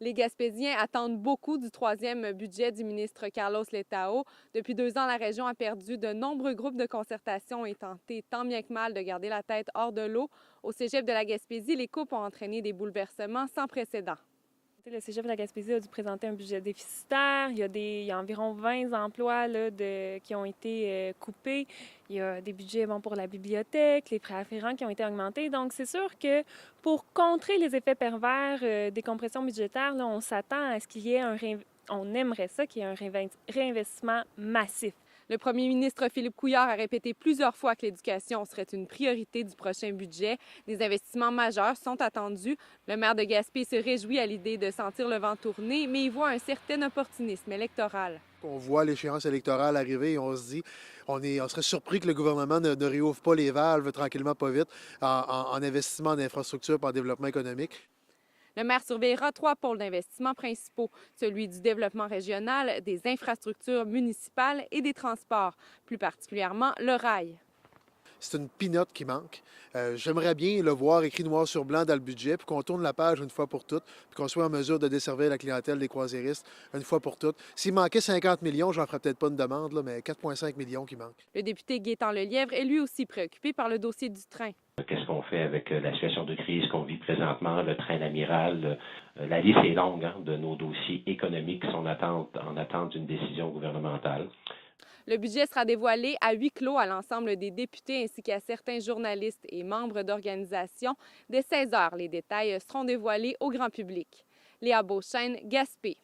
Les Gaspésiens attendent beaucoup du troisième budget du ministre Carlos Letao. Depuis 2 ans, la région a perdu de nombreux groupes de concertation et tenté tant bien que mal de garder la tête hors de l'eau. Au cégep de la Gaspésie, les coupes ont entraîné des bouleversements sans précédent. Le cégep de la Gaspésie a dû présenter un budget déficitaire. Il y a environ 20 emplois là, qui ont été coupés. Il y a des budgets pour la bibliothèque, les frais afférents qui ont été augmentés. Donc, c'est sûr que pour contrer les effets pervers des compressions budgétaires, là, on s'attend à ce qu'il y ait on aimerait ça qu'il y ait un réinvestissement massif. Le premier ministre Philippe Couillard a répété plusieurs fois que l'éducation serait une priorité du prochain budget. Des investissements majeurs sont attendus. Le maire de Gaspé se réjouit à l'idée de sentir le vent tourner, mais il voit un certain opportunisme électoral. On voit l'échéance électorale arriver et on se dit, on serait surpris que le gouvernement ne réouvre pas les valves tranquillement, pas vite, en investissement en infrastructure et en développement économique. Le maire surveillera 3 pôles d'investissement principaux, celui du développement régional, des infrastructures municipales et des transports, plus particulièrement le rail. C'est une pinotte qui manque. J'aimerais bien le voir écrit noir sur blanc dans le budget, puis qu'on tourne la page une fois pour toutes, puis qu'on soit en mesure de desservir la clientèle des croisiéristes une fois pour toutes. S'il manquait 50 millions, j'en ferais peut-être pas une demande, là, mais 4,5 millions qui manquent. Le député Gaétan Lelièvre est lui aussi préoccupé par le dossier du train. Qu'est-ce qu'on fait avec la situation de crise qu'on vit présentement, le train amiral? La liste est longue de nos dossiers économiques qui sont en attente d'une décision gouvernementale. Le budget sera dévoilé à huis clos à l'ensemble des députés ainsi qu'à certains journalistes et membres d'organisations. Dès 16 heures, les détails seront dévoilés au grand public. Léa Beauchesne, Gaspé.